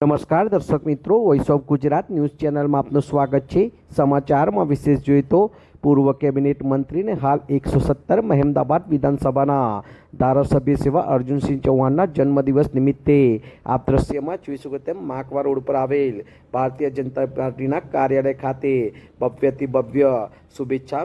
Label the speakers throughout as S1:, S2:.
S1: નમસ્કાર દર્શક મિત્રો, વોઇસ ઓફ ગુજરાત ન્યૂઝ ચેનલમાં આપનું સ્વાગત છે। સમાચારમાં વિશેષ જોઈએ તો પૂર્વ કેબિનેટ મંત્રીને હાલ 117 મહેમદાબાદ વિધાનસભાના ધારાસભ્ય સેવા અર્જુનસિંહ ચૌહાણના જન્મદિવસ નિમિત્તે આપ દ્રશ્યમાં જોઈ શકો તેમ માકવા રોડ પર આવેલ ભારતીય જનતા પાર્ટીના કાર્યાલય ખાતે ભવ્યથી ભવ્ય શુભેચ્છા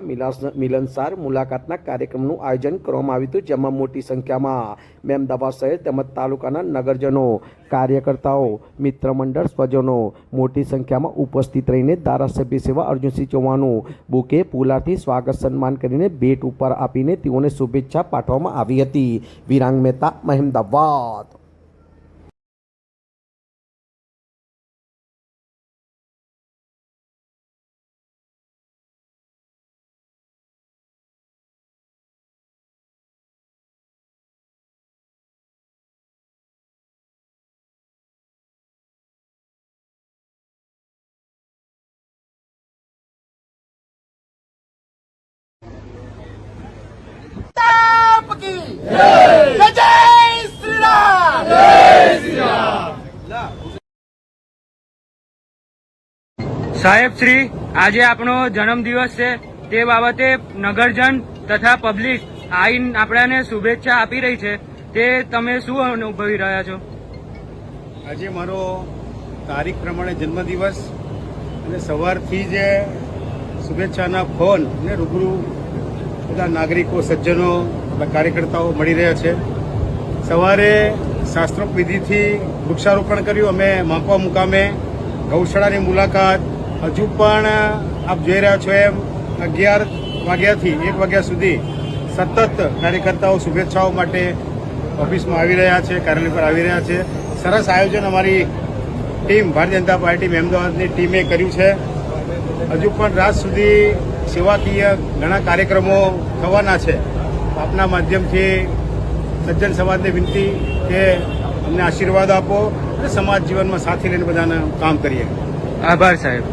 S1: મિલનસાર મુલાકાતના કાર્યક્રમનું આયોજન કરવામાં આવ્યું હતું, જેમાં મોટી સંખ્યામાં મહેમદાબાદ શહેર તેમજ તાલુકાના નગરજનો, કાર્યકર્તાઓ, મિત્ર મંડળ, સ્વજનો મોટી સંખ્યામાં ઉપસ્થિત રહીને ધારાસભ્ય સેવા અર્જુનસિંહ ચૌહાણનું બુકે ફૂલાથી સ્વાગત સન્માન કરીને ભેટ ઉપર આપીને તેઓને શુભેચ્છા પાઠવવામાં આવી હતી। વિરાંગ મહેતા, મહેમદાબાદ।
S2: સાહેબ શ્રી, આજે આપણો જન્મદિવસ છે, તે બાબતે નગરજન તથા પબ્લિક આઈને આપણાને શુભેચ્છા આપી રહી છે, તે તમે શું અનુભવી રહ્યા છો?
S3: આજે મારો તારીખ પ્રમાણે જન્મદિવસ અને સવારથી જ શુભેચ્છાના ફોન ને રૂબરૂ બધા નાગરિકો, સજ્જનો, કાર્યકર્તાઓ મળી રહ્યા છે। સવારે શાસ્ત્રોક્ત વિધિથી વૃક્ષારોપણ કર્યું અમે માકવા મુકામે, ગૌશાળાની મુલાકાત। હજુ પણ આપ જોઈ રહ્યા છો એમ 11 વાગ્યાથી 1 વાગ્યા સુધી સતત કાર્યકર્તાઓ શુભેચ્છાઓ માટે ઓફિસમાં આવી રહ્યા છે, કાર્યાલય પર આવી રહ્યા છે। સરસ આયોજન અમારી ટીમ, ભારતીય જનતા પાર્ટી મહેમદાબાદની ટીમે કર્યું છે। હજુ પણ રાત સુધી સેવાકીય ઘણા કાર્યક્રમો થવાના છે। આપના માધ્યમથી સજ્જન સમાજને વિનંતી કે અમને આશીર્વાદ આપો અને સમાજ જીવનમાં સાથે લઈને બધાને કામ કરીએ।
S2: આભાર સાહેબ।